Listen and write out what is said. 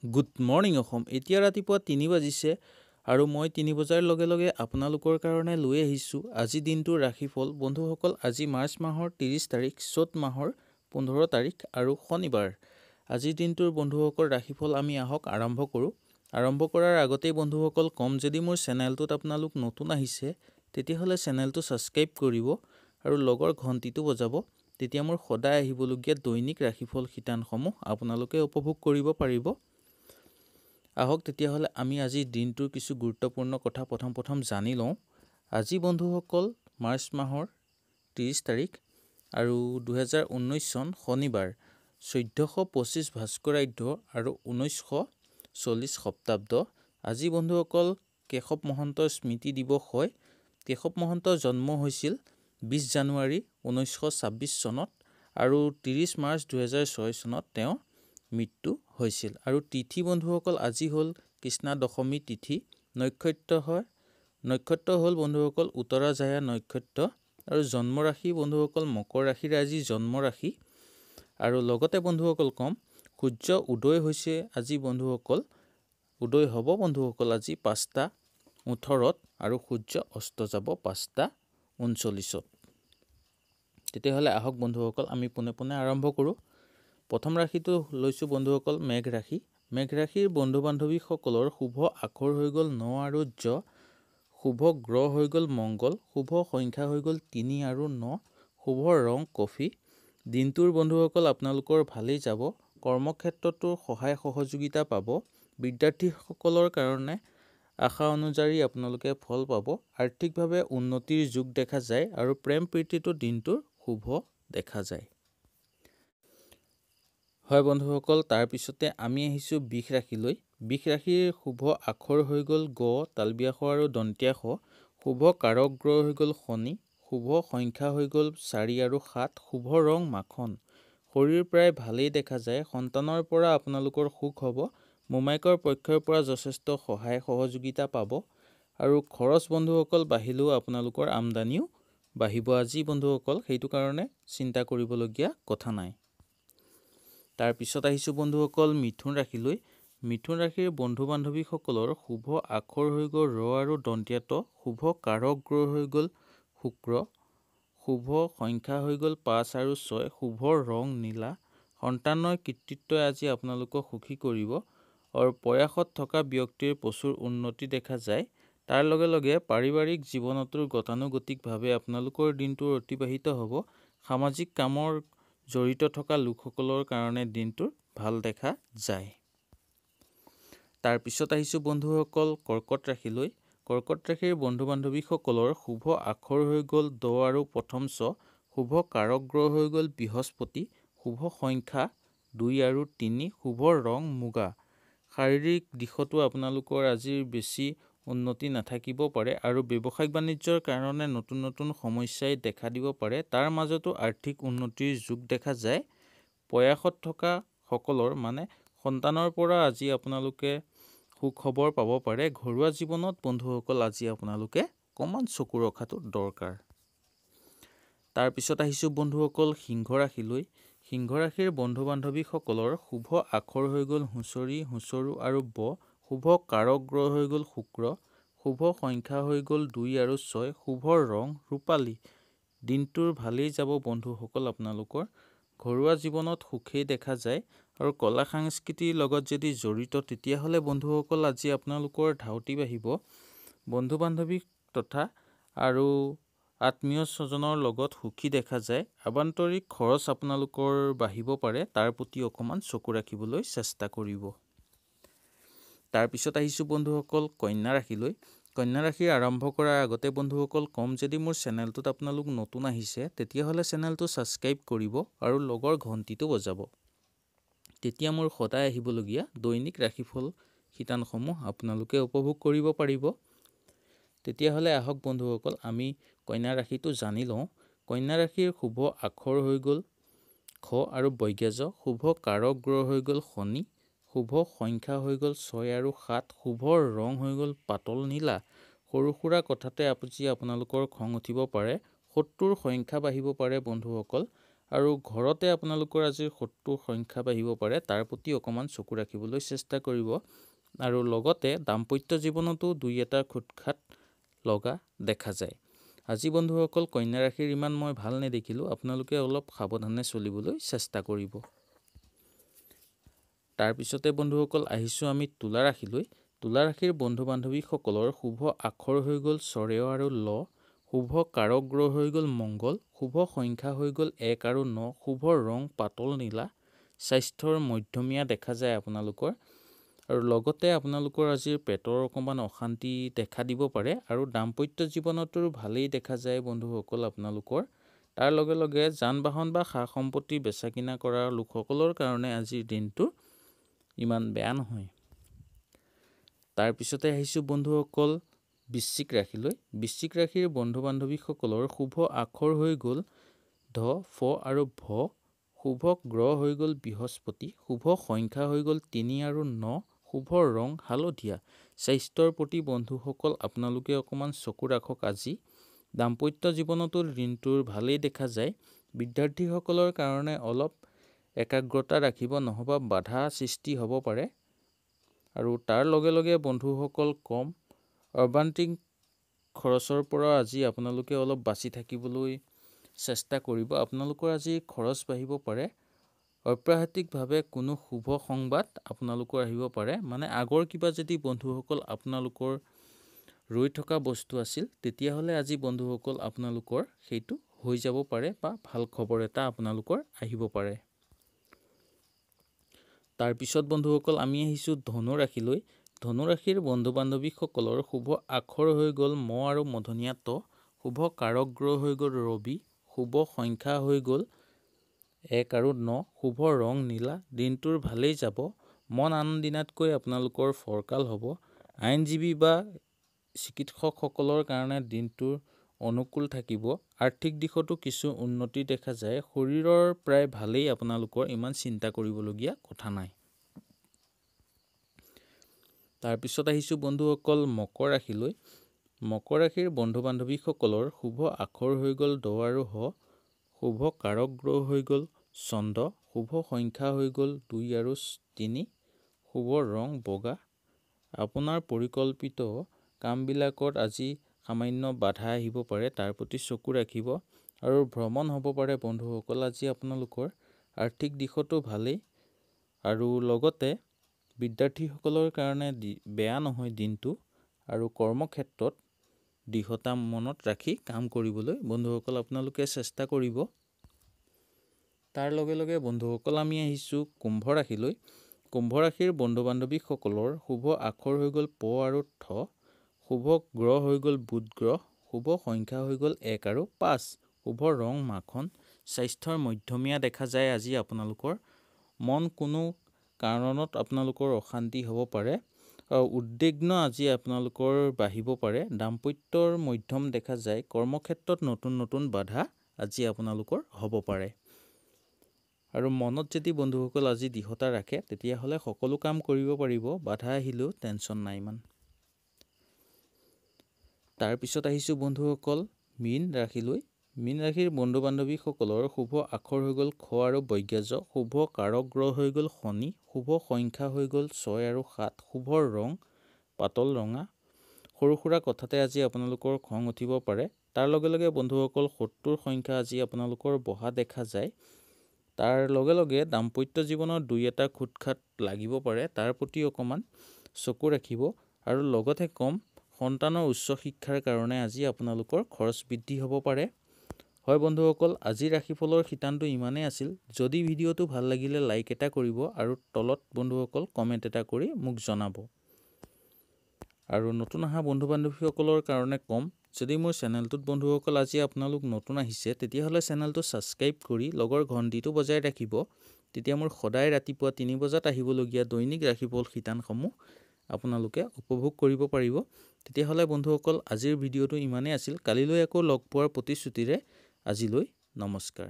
Good morning Assam. এতিয়া ৰাতিপুৱা ৩ বাজিছে আৰু মই ৩ বজাৰ লগে লগে আপোনালোকৰ কাৰণে লৈ আহিছোঁ আজি দিনটোৰ ৰাশিফল। বন্ধুসকল, আজি মাৰ্চ মাহৰ ৩০ তাৰিখ, চ'ত মাহৰ ১৫ তাৰিখ আৰু শনিবাৰ। আজিৰ দিনটোৰ বন্ধুসকল ৰাশিফল আমি আহক আৰম্ভ কৰোঁ। আৰম্ভ কৰাৰ আগতেই বন্ধুসকল ক'ম, যদি মোৰ চেনেলটোত আপোনালোক নতুন আহিছে তেতিয়াহ'লে চেনেলটো ছাবস্ক্ৰাইব কৰিব আৰু লগৰ ঘণ্টিটো বজাব। তেতিয়া মোৰ সদায় আহিবলগীয়া দৈনিক ৰাশিফল শিতানসমূহ আপোনালোকে উপভোগ কৰিব পাৰিব। আহক তেতিয়াহ'লে আমি আজিৰ দিনটোৰ কিছু গুৰুত্বপূৰ্ণ কথা প্ৰথম জানি লওঁ। আজি বন্ধুসকল মাৰ্চ মাহৰ ৩০ তাৰিখ আৰু ২০১৯ চন শনিবাৰ, ১৪২৫ ভাস্কৰাব্দ আৰু ১৯৪০ শতাব্দ। আজি বন্ধুসকল কেশৱ মহন্তৰ স্মৃতি দিৱস হয়। কেশৱ মহন্তৰ জন্ম হৈছিল ২০ জানুৱাৰী ১৯২৬ চনত আৰু ৩০ মাৰ্চ ২০০৬ চনত তেওঁৰ মৃত্যু হৈছিল। আৰু তিথি বন্ধুসকল আজি হ'ল কৃষ্ণা দশমী তিথি। নক্ষত্ৰ হ'ল বন্ধুসকল উত্তৰাজায়া নক্ষত্ৰ আৰু জন্ম ৰাশি বন্ধুসকল মকৰ ৰাশিৰ আজি জন্ম ৰাশি। আৰু লগতে বন্ধুসকল ক'ম, সূৰ্য উদয় হৈছে আজি বন্ধুসকল, উদয় হ'ব বন্ধুসকল আজি ৫টা ১৮ত আৰু সূৰ্য অস্ত যাব ৫টা ৩৯ত। তেতিয়াহ'লে আহক বন্ধুসকল আমি পোনে আৰম্ভ কৰোঁ। প্ৰথম ৰাশিটো লৈছোঁ বন্ধুসকল মেঘ ৰাশি। মেঘ ৰাশিৰ বন্ধু বান্ধৱীসকলৰ শুভ আখৰ হৈ গ'ল ৯ আৰু জ, শুভ গ্ৰহ হৈ গ'ল মংগল, শুভ সংখ্যা হৈ গ'ল ৩ আৰু ৯, শুভ ৰং কফি। দিনটোৰ বন্ধুসকল আপোনালোকৰ ভালেই যাব। কৰ্মক্ষেত্ৰতো সহায় সহযোগিতা পাব। বিদ্যাৰ্থীসকলৰ কাৰণে আশা অনুযায়ী আপোনালোকে ফল পাব। আৰ্থিকভাৱে উন্নতিৰ যোগ দেখা যায় আৰু প্ৰেম প্ৰীতিটো দিনটোৰ শুভ দেখা যায়। হয় বন্ধুসকল, তাৰপিছতে আমি আহিছোঁ বৃষ ৰাশিলৈ। বৃষ ৰাশিৰ শুভ আখৰ হৈ গ'ল গ, তালব্যাস আৰু দন্ত্যাস, শুভ কাৰক গ্ৰহ হৈ গ'ল শনি, শুভ সংখ্যা হৈ গ'ল ৪ আৰু ৭, শুভ ৰং মাখন। শৰীৰ প্ৰায় ভালেই দেখা যায়। সন্তানৰ পৰা আপোনালোকৰ সুখ হ'ব। মোমাইকৰ পক্ষৰ পৰা যথেষ্ট সহায় সহযোগিতা পাব আৰু খৰচ বন্ধুসকল বাঢ়িলেও আপোনালোকৰ আমদানিও বাঢ়িব আজি বন্ধুসকল, সেইটো কাৰণে চিন্তা কৰিবলগীয়া কথা নাই। তাৰপিছত আহিছোঁ বন্ধুসকল মিথুন ৰাশিলৈ। মিথুন ৰাশিৰ বন্ধু বান্ধৱীসকলৰ শুভ আখৰ হৈ গ'ল ৰ আৰু দন্ত্যাত, শুভ কাৰক গ্ৰহ হৈ গ'ল শুক্ৰ, শুভ সংখ্যা হৈ গ'ল ৫ আৰু ৬, শুভ ৰং নীলা। সন্তানৰ কৃতিত্বই আজি আপোনালোকক সুখী কৰিব আৰু প্ৰয়াসত থকা ব্যক্তিৰ প্ৰচুৰ উন্নতি দেখা যায়। তাৰ লগে লগে পাৰিবাৰিক জীৱনতো গতানুগতিকভাৱে আপোনালোকৰ দিনটো অতিবাহিত হ'ব। সামাজিক কামৰ জড়িত থকা লোকসকলৰ কাৰণে দিনটোৰ ভাল দেখা যায়। তাৰপিছত আহিছোঁ বন্ধুসকল কৰ্কট ৰাশিলৈ। কৰ্কট ৰাশিৰ বন্ধু বান্ধৱীসকলৰ শুভ আখৰ হৈ গ'ল দ আৰু প্ৰথম ছ, শুভ কাৰক গ্ৰহ হৈ গ'ল বৃহস্পতি, শুভ সংখ্যা ২ আৰু ৩, শুভ ৰং মুগা। শাৰীৰিক দিশতো আপোনালোকৰ আজিৰ বেছি উন্নতি নাথাকিব পাৰে আৰু ব্যৱসায়িক বাণিজ্যৰ কাৰণে নতুন সমস্যাই দেখা দিব পাৰে। তাৰ মাজতো আৰ্থিক উন্নতিৰ যোগ দেখা যায়। প্ৰয়াসত থকা সকলৰ মানে সন্তানৰ পৰা আজি আপোনালোকে সুখবৰ পাব পাৰে। ঘৰুৱা জীৱনত বন্ধুসকল আজি আপোনালোকে অকণমান চকু ৰখাটো দৰকাৰ। তাৰপিছত আহিছোঁ বন্ধুসকল সিংহ ৰাশিলৈ। সিংহ ৰাশিৰ বন্ধু বান্ধৱীসকলৰ শুভ আখৰ হৈ গ'ল হুঁচৰি, হুঁচৰু আৰু ব, শুভ কাৰক গ্ৰহ হৈ গ'ল শুক্ৰ, শুভ সংখ্যা হৈ গ'ল ২ আৰু ৬, শুভ ৰং ৰূপালী। দিনটোৰ ভালেই যাব বন্ধুসকল আপোনালোকৰ। ঘৰুৱা জীৱনত সুখেই দেখা যায় আৰু কলা সংস্কৃতিৰ লগত যদি জড়িত তেতিয়াহ'লে বন্ধুসকল আজি আপোনালোকৰ ধাউতি বাঢ়িব। বন্ধু বান্ধৱী তথা আৰু আত্মীয় স্বজনৰ লগত সুখী দেখা যায়। আভ্যন্তৰিক খৰচ আপোনালোকৰ বাঢ়িব পাৰে, তাৰ প্ৰতি অকণমান চকু ৰাখিবলৈ চেষ্টা কৰিব। তাৰপিছত আহিছোঁ বন্ধুসকল কন্যা ৰাশিলৈ। কন্যা ৰাশি আৰম্ভ কৰাৰ আগতে বন্ধুসকল ক'ম, যদি মোৰ চেনেলটোত আপোনালোক নতুন আহিছে তেতিয়াহ'লে চেনেলটো ছাবস্ক্ৰাইব কৰিব আৰু লগৰ ঘণ্টিটো বজাব। তেতিয়া মোৰ সদায় আহিবলগীয়া দৈনিক ৰাশিফল শিতানসমূহ আপোনালোকে উপভোগ কৰিব পাৰিব। তেতিয়াহ'লে আহক বন্ধুসকল আমি কন্যা ৰাশিটো জানি লওঁ। কন্যা ৰাশিৰ শুভ আখৰ হৈ গ'ল খ আৰু বৈজ্ঞাজ, শুভ কাৰক গ্ৰহ হৈ গ'ল শনি, শুভ সংখ্যা হৈ গ'ল ৬ আৰু ৭, শুভ ৰং হৈ গ'ল পাতল নীলা। সৰু সুৰা কথাতে আজি আপোনালোকৰ খং উঠিব পাৰে, শত্ৰুৰ সংখ্যা বাঢ়িব পাৰে বন্ধুসকল আৰু ঘৰতে আপোনালোকৰ আজিৰ শত্ৰুৰ সংখ্যা বাঢ়িব পাৰে, তাৰ প্ৰতি অকণমান চকু ৰাখিবলৈ চেষ্টা কৰিব। আৰু লগতে দাম্পত্য জীৱনতো দুই এটা খুটখাট লগা দেখা যায়। আজি বন্ধুসকল কন্যা ৰাশিৰ ইমান মই ভাল নেদেখিলোঁ, আপোনালোকে অলপ সাৱধানে চলিবলৈ চেষ্টা কৰিব। তাৰপিছতে বন্ধুসকল আহিছোঁ আমি তুলা ৰাশিলৈ। তুলা ৰাশিৰ বন্ধু বান্ধৱীসকলৰ শুভ আখৰ হৈ গ'ল চৰেয় আৰু ল, শুভ কাৰক গ্ৰহ হৈ গ'ল মংগল, শুভ সংখ্যা হৈ গ'ল 1 আৰু 9, শুভ ৰং পাতল নীলা, স্বাস্থ্যৰ মধ্যমীয়া দেখা যায় আপোনালোকৰ। আৰু লগতে আপোনালোকৰ আজিৰ পেটৰ অকণমান অশান্তি দেখা দিব পাৰে। আৰু দাম্পত্য জীৱনতো ভালেই দেখা যায় বন্ধুসকল আপোনালোকৰ। তাৰ লগে লগে যান বাহন বা সা সম্পত্তি বেচা কিনা কৰা লোকসকলৰ কাৰণে আজিৰ দিনটো ইমান বেয়া নহয়। তাৰপিছতে আহিছোঁ বন্ধুসকল বৃশ্চিক ৰাশিলৈ। বৃশ্চিক ৰাশিৰ বন্ধু বান্ধৱীসকলৰ শুভ আখৰ হৈ গ'ল ধ, ফ আৰু ভ, শুভ গ্ৰহ হৈ গ'ল বৃহস্পতি, শুভ সংখ্যা হৈ গ'ল 3 আৰু 9, শুভ ৰং হালধীয়া। স্বাস্থ্যৰ প্ৰতি বন্ধুসকল আপোনালোকে অকণমান চকু ৰাখক আজি। দাম্পত্য জীৱনতো দিনটোৰ ভালেই দেখা যায়। বিদ্যাৰ্থীসকলৰ কাৰণে অলপ একাগ্ৰতা ৰাখিব, নহ'বা বাধা সৃষ্টি হ'ব পাৰে। আৰু তাৰ লগে লগে বন্ধুসকল কম অবান্তিক খৰচৰ পৰা আজি আপোনালোকে অলপ বাচি থাকিবলৈ চেষ্টা কৰিব। আপোনালোকৰ আজি খৰচ বাঢ়িব পাৰে। অপ্ৰাসংগিকভাৱে কোনো শুভ সংবাদ আপোনালোকৰ আহিব পাৰে। মানে আগৰ কিবা যদি বন্ধুসকল আপোনালোকৰ ৰৈ থকা বস্তু আছিল, তেতিয়াহ'লে আজি বন্ধুসকল আপোনালোকৰ সেইটো হৈ যাব পাৰে বা ভাল খবৰ এটা আপোনালোকৰ আহিব পাৰে। তাৰপিছত বন্ধুসকল আমি আহিছোঁ ধনু ৰাশিলৈ। ধনু ৰাশিৰ বন্ধু বান্ধৱীসকলৰ শুভ আখৰ হৈ গ'ল ম আৰু মধনিয়া ত, শুভ কাৰক গ্ৰহ হৈ গ'ল ৰবি, শুভ সংখ্যা হৈ গ'ল 1 আৰু 9, শুভ ৰং নীলা। দিনটোৰ ভালেই যাব। মন আন দিনাতকৈ আপোনালোকৰ ফৰকাল হ'ব। আইনজীৱী বা চিকিৎসকসকলৰ কাৰণে দিনটোৰ অনুকূল থাকিব। আৰ্থিক দিশতো কিছু উন্নতি দেখা যায়। শৰীৰৰ প্ৰায় ভালেই আপোনালোকৰ, ইমান চিন্তা কৰিবলগীয়া কথা নাই। তাৰপিছত আহিছোঁ বন্ধুসকল মকৰ ৰাশিলৈ। মকৰ ৰাশিৰ বন্ধু বান্ধৱীসকলৰ শুভ আখৰ হৈ গ'ল দ আৰু হ, শুভ কাৰক গ্ৰহ হৈ গ'ল চন্দ্ৰ, শুভ সংখ্যা হৈ গ'ল 2 আৰু 3, শুভ ৰং বগা। আপোনাৰ পৰিকল্পিত কামবিলাকত আজি সামান্য বাধা আহিব পাৰে, তাৰ প্ৰতি চকু ৰাখিব। আৰু ভ্ৰমণ হ'ব পাৰে বন্ধুসকল আজি আপোনালোকৰ। আৰ্থিক দিশতো ভালেই। আৰু লগতে বিদ্যাৰ্থীসকলৰ কাৰণে বেয়া নহয় দিনটো। আৰু কৰ্মক্ষেত্ৰত দৃঢ়তা মনত ৰাখি কাম কৰিবলৈ বন্ধুসকল আপোনালোকে চেষ্টা কৰিব। তাৰ লগে লগে বন্ধুসকল আমি আহিছোঁ কুম্ভ ৰাশিলৈ। কুম্ভ ৰাশিৰ বন্ধু বান্ধৱীসকলৰ শুভ আখৰ হৈ গ'ল প আৰু থ, শুভ গ্ৰহ হৈ গ'ল বুধ গ্ৰহ, শুভ সংখ্যা হৈ গ'ল 1 আৰু 5, শুভ ৰং মাখন। স্বাস্থ্যৰ মধ্যমীয়া দেখা যায় আজি আপোনালোকৰ। মন কোনো কাৰণত আপোনালোকৰ অশান্তি হ'ব পাৰে। উদ্বিগ্ন আজি আপোনালোকৰ বাঢ়িব পাৰে। দাম্পত্যৰ মধ্যম দেখা যায়। কৰ্মক্ষেত্ৰত নতুন নতুন বাধা আজি আপোনালোকৰ হ'ব পাৰে। আৰু মনত যদি বন্ধুসকল আজি দৃঢ়তা ৰাখে, তেতিয়াহ'লে সকলো কাম কৰিব পাৰিব। বাধা আহিলেও টেনশ্যন নাই ইমান। তাৰপিছত আহিছোঁ বন্ধুসকল মীন ৰাশিলৈ। মীন ৰাশিৰ বন্ধু বান্ধৱীসকলৰ শুভ আখৰ হৈ গ'ল খ আৰু বৈজ্ঞাজ, শুভ কাৰক গ্ৰহ হৈ গ'ল শনি, শুভ সংখ্যা হৈ গ'ল 6 আৰু 7, শুভ ৰং পাতল ৰঙা। সৰু সুৰা কথাতে আজি আপোনালোকৰ খং উঠিব পাৰে। তাৰ লগে লগে বন্ধুসকল শত্ৰুৰ সংখ্যা আজি আপোনালোকৰ বঢ়া দেখা যায়। তাৰ লগে লগে দাম্পত্য জীৱনত দুই এটা খুটখাট লাগিব পাৰে, তাৰ প্ৰতি অকণমান চকু ৰাখিব। আৰু লগতে কম সন্তানৰ উচ্চ শিক্ষাৰ কাৰণে আজি আপোনালোকৰ খৰচ বৃদ্ধি হ'ব পাৰে। হয় বন্ধুসকল, আজিৰ ৰাশিফলৰ শিতানটো ইমানেই আছিল। যদি ভিডিঅ'টো ভাল লাগিলে লাইক এটা কৰিব আৰু তলত বন্ধুসকল কমেণ্ট এটা কৰি মোক জনাব। আৰু নতুন অহা বন্ধু বান্ধৱীসকলৰ কাৰণে কম, যদি মোৰ চেনেলটোত বন্ধুসকল আজি আপোনালোক নতুন আহিছে, তেতিয়াহ'লে চেনেলটো ছাবস্ক্ৰাইব কৰি লগৰ ঘণ্টিটো বজাই ৰাখিব। তেতিয়া মোৰ সদায় ৰাতিপুৱা 3 বজাত আহিবলগীয়া দৈনিক ৰাশিফল শিতানসমূহ আপোনালোকে উপভোগ কৰিব পাৰিব। তেতিয়াহ'লে বন্ধুসকল আজিৰ ভিডিঅ'টো ইমানেই আছিল। কালিলৈ আকৌ লগ পোৱাৰ প্ৰতিশ্ৰুতিৰে আজিলৈ নমস্কাৰ।